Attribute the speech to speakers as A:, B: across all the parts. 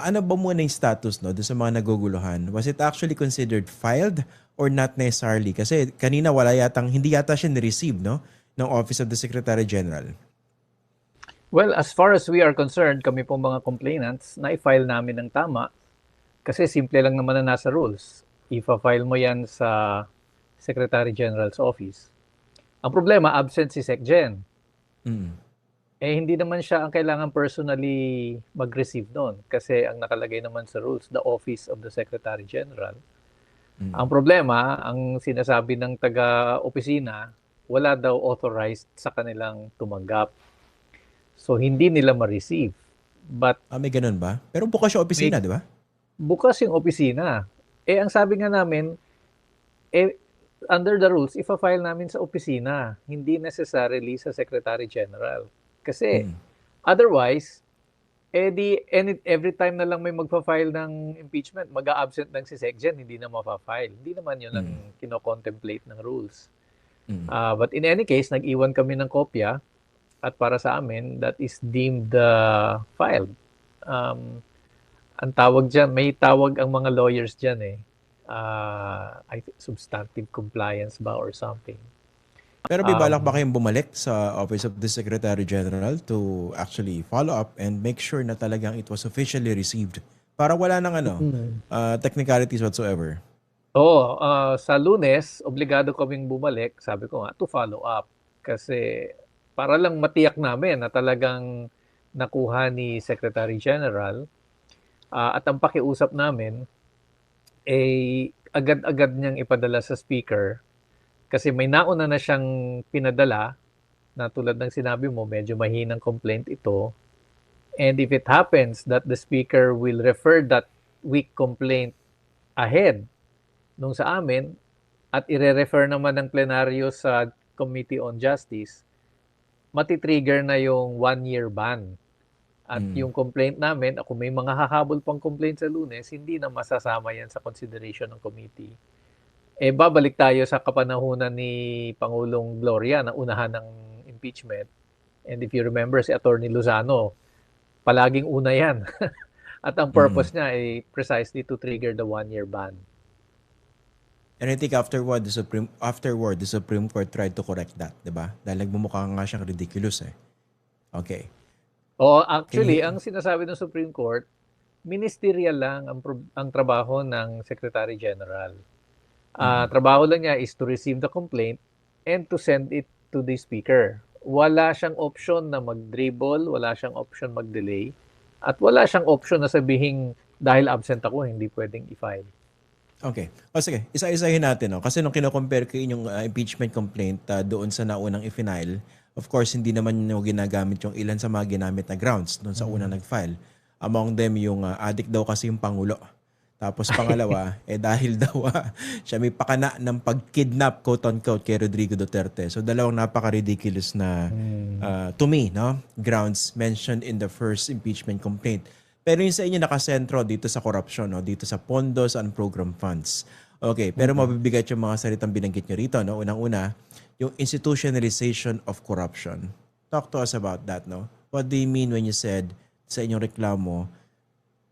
A: Ano ba muna yung status, no, doon sa mga naguguluhan? Was it actually considered filed or not necessarily? Kasi kanina hindi yata siya ni-receive, no, ng Office of the Secretary General.
B: Well, as far as we are concerned, kami pong mga complainants, na-file namin ng tama kasi simple lang naman na nasa rules. Ipa-file mo yan sa Secretary General's office. Ang problema, absent si SecGen.
A: Mm.
B: Hindi naman siya ang kailangan personally mag-receive noon kasi ang nakalagay naman sa rules, the Office of the Secretary General. Ang problema, ang sinasabi ng taga-opisina, wala daw authorized sa kanilang tumanggap. So, hindi nila ma-receive. But
A: May ganun ba? Pero bukas siya
B: may
A: opisina, di ba?
B: bukas yung opisina. Ang sabi nga namin, under the rules, ifa-file namin sa opisina, hindi necessarily sa Secretary General. Kasi
A: Mm.
B: otherwise, every time na lang may magfa-file ng impeachment, mag-a-absent ng si SecGen, hindi na mapa-file. Hindi naman yun ang kino-contemplate ng rules.
A: Mm.
B: But in any case, nag-iwan kami ng kopya at para sa amin, that is deemed filed. Ang tawag dyan, may tawag ang mga lawyers dyan I think substantive compliance ba or something.
A: Pero may balak ba
B: Um,
A: kayong bumalik sa Office of the Secretary General to actually follow up and make sure na talagang it was officially received para wala nang technicalities whatsoever?
B: Oo, sa Lunes, obligado kaming bumalik, sabi ko nga, to follow up. Kasi para lang matiyak namin na talagang nakuha ni Secretary General at ang pakiusap namin agad-agad niyang ipadala sa speaker kasi may nauna na siyang pinadala na tulad ng sinabi mo, medyo mahinang complaint ito. And if it happens that the speaker will refer that weak complaint ahead nung sa amin at ire-refer naman ng plenaryo sa Committee on Justice, matitrigger na yung 1-year ban. At yung complaint namin, kung may mga hahabol pang complaint sa Lunes, hindi na masasama yan sa consideration ng committee. Babalik tayo sa kapanahunan ni Pangulong Gloria na unahan ng impeachment. And if you remember, si Attorney Lozano, palaging una yan. At ang purpose niya ay precisely to trigger the 1-year ban.
A: And I think afterward, the Supreme Court tried to correct that, di ba? Dahil nagmumukha nga siyang ridiculous eh. Okay. Can
B: Actually,
A: you...
B: ang sinasabi ng Supreme Court, ministerial lang ang trabaho ng Secretary General. Trabaho lang niya is to receive the complaint and to send it to the speaker. Wala siyang option na mag-dribble, wala siyang option mag-delay, at wala siyang option na sabihing dahil absent ako, hindi pwedeng i-file.
A: Okay. O sige, isa-isahin natin. No? Kasi nung kino-compare ko inyong impeachment complaint doon sa naunang i-file, of course, hindi naman nyo ginagamit yung ilan sa mga ginamit na grounds doon sa unang nag-file. Among them, yung addict daw kasi yung Pangulo. Tapos pangalawa, dahil daw siya may pakana ng pag-kidnap, quote-unquote, kay Rodrigo Duterte. So dalawang napaka-ridiculous na, to me, no, grounds mentioned in the first impeachment complaint. Pero yung sa inyo nakasentro dito sa corruption, no? Dito sa pondos and program funds. Okay, pero mabibigat yung mga salitang binanggit nyo rito. No? Unang-una, yung institutionalization of corruption. Talk to us about that. No? What do you mean when you said sa inyong reklamo,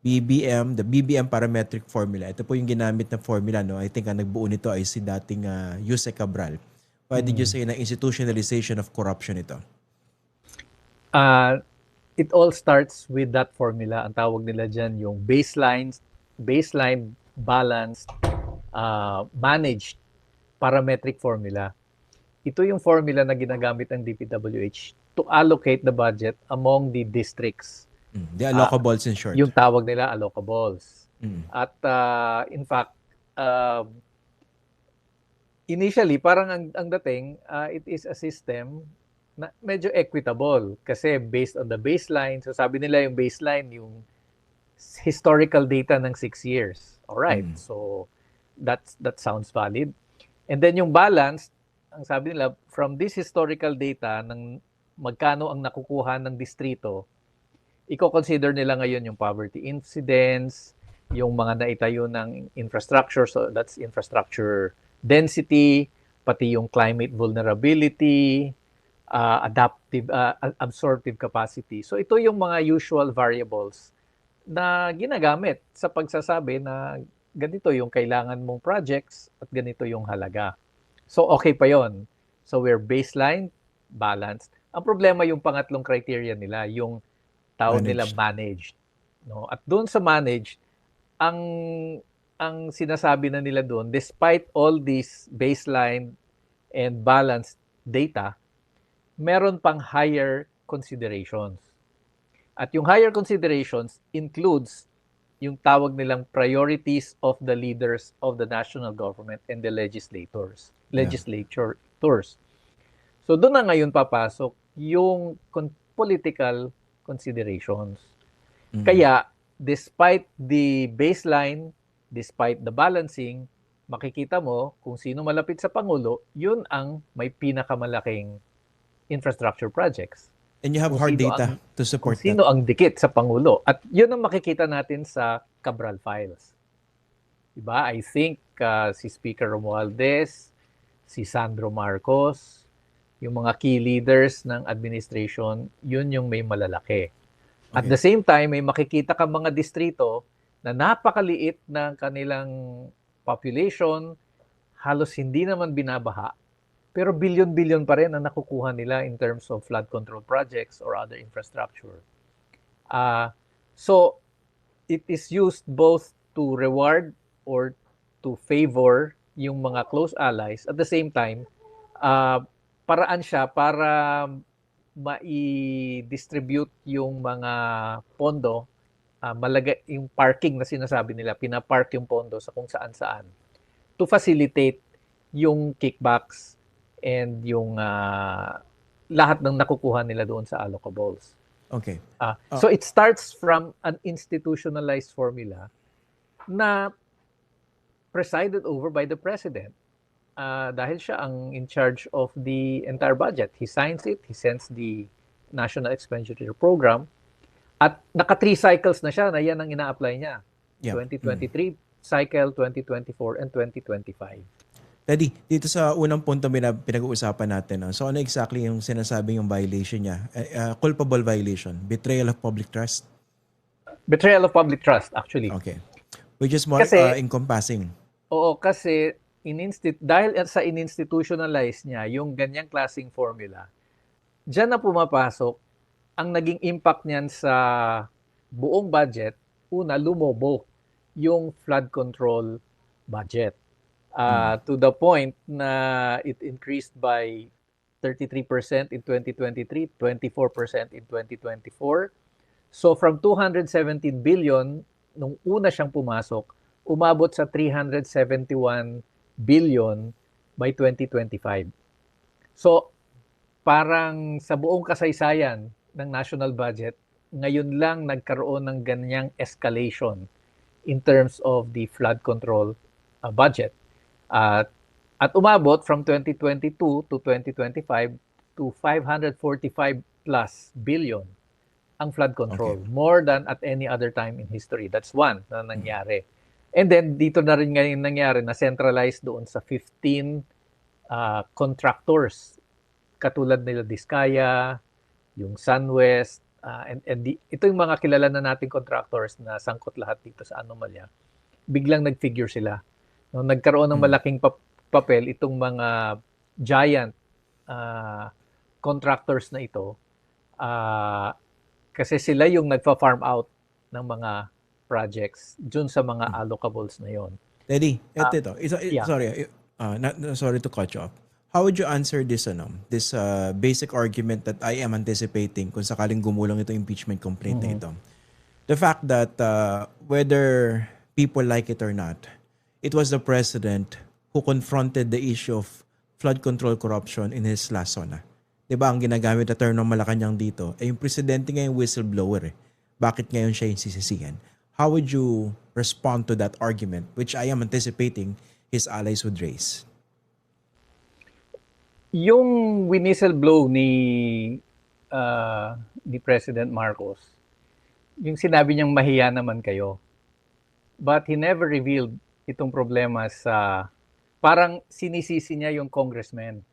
A: the BBM parametric formula. Ito po yung ginamit na formula. No? I think ang nagbuo nito ay si dating Jose Cabral. Why did you say na institutionalization of corruption ito?
B: It all starts with that formula. Ang tawag nila dyan yung baseline, balanced, managed parametric formula. Ito yung formula na ginagamit ng DPWH to allocate the budget among the districts.
A: The allocables in short.
B: Yung tawag nila allocables. At in fact, initially, parang ang dating, it is a system na medyo equitable kasi based on the baseline. So sabi nila yung baseline, yung historical data ng 6 years. Alright, so that sounds valid. And then yung balance, ang sabi nila, from this historical data ng magkano ang nakukuha ng distrito, i-consider nila ngayon yung poverty incidence, yung mga naitayo ng infrastructure, so that's infrastructure density, pati yung climate vulnerability, adaptive, absorptive capacity. So ito yung mga usual variables na ginagamit sa pagsasabi na ganito yung kailangan mong projects at ganito yung halaga. So okay pa yon. So we're baseline, balanced. Ang problema yung pangatlong criteria nila, yung tawag nila
A: Managed.
B: managed. No? At doon sa managed, ang ang sinasabi na nila doon, despite all these baseline and balanced data, meron pang higher considerations. At yung higher considerations includes yung tawag nilang priorities of the leaders of the national government and the
A: Yeah.
B: legislators. So doon na ngayon papasok yung political considerations.
A: Mhm.
B: Kaya despite the baseline, despite the balancing, makikita mo kung sino malapit sa Pangulo, yun ang may pinakamalaking infrastructure projects.
A: And you have
B: Kung
A: hard
B: sino
A: data to
B: kung
A: support that.
B: sino ang dikit sa Pangulo. At yun ang makikita natin sa Cabral Files. Diba? I think si Speaker Romualdez, si Sandro Marcos, yung mga key leaders ng administration, yun yung may malalaki. At
A: Okay.
B: the same time, may makikita ka mga distrito na napakaliit ng kanilang population, halos hindi naman binabaha, pero bilyon-bilyon pa rin ang nakukuha nila in terms of flood control projects or other infrastructure. So, it is used both to reward or to favor yung mga close allies. At the same time, paraan siya para mai-distribute yung mga pondo, yung parking na sinasabi nila, pinapark yung pondo sa kung saan-saan to facilitate yung kickbacks and yung lahat ng nakukuha nila doon sa allocables.
A: Okay.
B: So it starts from an institutionalized formula na presided over by the president. Dahil siya ang in charge of the entire budget. He signs it, he sends the National Expenditure Program, at naka 3 cycles na siya na yan ang ina-apply niya.
A: Yeah.
B: 2023 cycle, 2024, and 2025.
A: Daddy, dito sa unang punto pinag-uusapan natin, so ano exactly yung sinasabing yung violation niya? Culpable violation, betrayal of public trust?
B: Betrayal of public trust, actually.
A: Okay. Which is more
B: Kasi-
A: encompassing.
B: Oo, kasi dahil sa in-institutionalize niya yung ganyang klaseng formula, diyan na pumapasok ang naging impact niyan sa buong budget. Una, lumobo yung flood control budget. To the point na it increased by 33% in 2023, 24% in 2024. So from 217 billion, nung una siyang pumasok, umabot sa 371 billion by 2025. So, parang sa buong kasaysayan ng national budget, ngayon lang nagkaroon ng ganyang escalation in terms of the flood control budget. At umabot from 2022 to 2025 to 545 plus billion ang flood control.
A: Okay.
B: More than at any other time in history. That's one na nangyari. And then, dito na rin ngayon nangyari na centralized doon sa 15 contractors. Katulad nila Diskaya, yung SunWest, ito yung mga kilala na nating contractors na sangkot lahat dito sa anomalya. Biglang nag-figure sila. No, nagkaroon ng malaking papel itong mga giant contractors na ito kasi sila yung nagfa-farm out ng mga projects dun sa mga allocables na yon.
A: Daddy, ito.
B: Yeah.
A: Sorry to cut you off. How would you answer this basic argument that I am anticipating kung sakaling gumulong itong impeachment complaint na ito? The fact that whether people like it or not, it was the president who confronted the issue of flood control corruption in his last SONA. Diba ang ginagamit na term ng Malacanang dito, yung presidente nga yung whistleblower eh. Bakit ngayon siya yung sisisihan? How would you respond to that argument, which I am anticipating his allies would raise?
B: Yung whistleblow ni President Marcos, yung sinabi niyang mahiya naman kayo, but he never revealed itong problema sa, parang sinisisi niya yung congressman.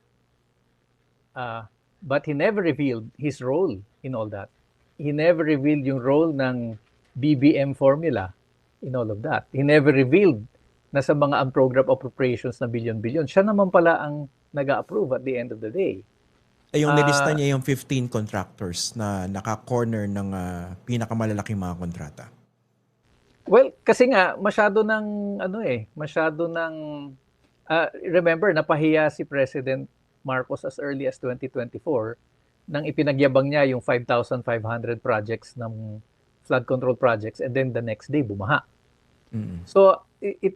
B: But he never revealed his role in all that. He never revealed yung role ng BBM formula in all of that. He never revealed na sa mga unprogrammed appropriations na billion-billion, siya naman pala ang nag-a-approve at the end of the day.
A: Yung nilista
B: Ah,
A: niya yung 15 contractors na naka-corner ng pinakamalalaking mga kontrata.
B: well, kasi nga masyado ng remember napahiya si President Marcos as early as 2024 nang ipinagyabang niya yung 5,500 projects ng flood control projects and then the next day bumaha.
A: Mm.
B: So it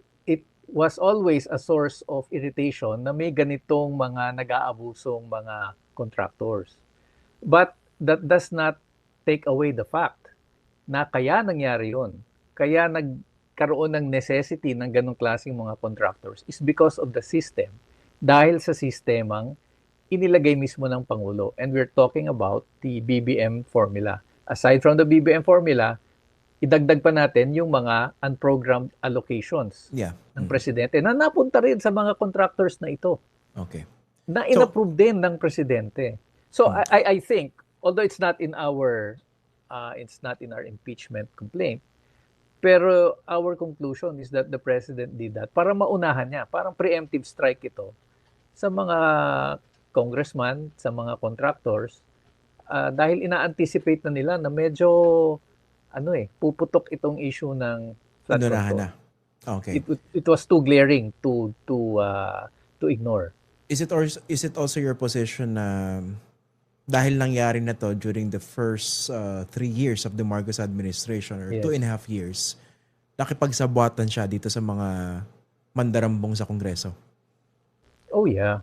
B: was always a source of irritation na may ganitong mga nag-aabusong mga contractors. But that does not take away the fact na kaya nangyari yun. Kaya nagkaroon ng necessity ng ganong klaseng mga contractors is because of the system. Dahil sa sistemang inilagay mismo ng Pangulo. And we're talking about the BBM formula. Aside from the BBM formula, idagdag pa natin yung mga unprogrammed allocations
A: Yeah.
B: ng presidente na napunta rin sa mga contractors na ito
A: Okay.
B: na
A: So,
B: inapprove din ng presidente. So I think although it's not in our impeachment complaint, pero our conclusion is that the president did that para maunahan niya, parang preemptive strike ito sa mga congressman, sa mga contractors dahil ina-anticipate na nila na medyo puputok itong issue ng flood
A: inunahan
B: control.
A: na. Okay.
B: It was too glaring to ignore.
A: Is it also your position na dahil nangyari na to during the first 3 years of the Marcos administration or
B: Yes.
A: 2.5 years, nakipagsabuatan siya dito sa mga mandarambong sa Kongreso?
B: Oh yeah.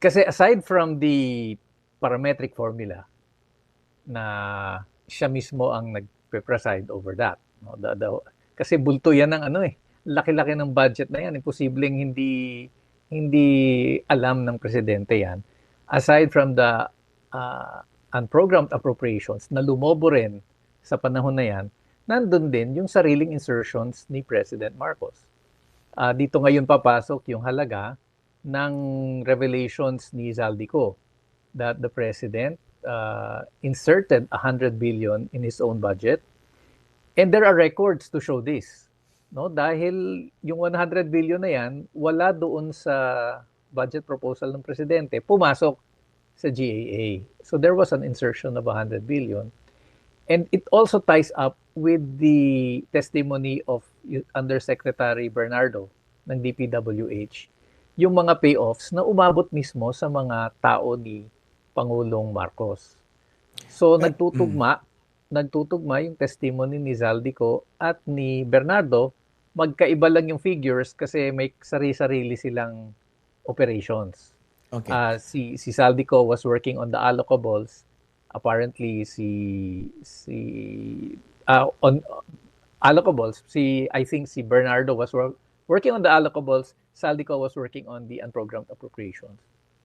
B: Kasi aside from the parametric formula na siya mismo ang nagpe-preside over that, no? Kasi bulto yan ng laki-laki ng budget na yan, imposibleng hindi alam ng presidente yan. Aside from the unprogrammed appropriations na lumobo rin sa panahon na yan, nandun din yung sariling insertions ni President Marcos. Dito ngayon papasok yung halaga ng revelations ni Zaldico that the president inserted 100 billion in his own budget, and there are records to show this, no? Dahil yung 100 billion na yan wala doon sa budget proposal ng presidente, pumasok sa GAA. So there was an insertion of 100 billion. And it also ties up with the testimony of Undersecretary Bernardo ng DPWH, yung mga payoffs na umabot mismo sa mga tao ni Pangulong Marcos. So nagtutugma yung testimony ni Zaldico at ni Bernardo. Magkaiba lang yung figures kasi may sarili-sarili silang operations.
A: Okay.
B: Si Zaldico was working on the allocables. Apparently on allocables, I think si Bernardo was working on the allocables, Zaldico was working on the unprogrammed appropriations.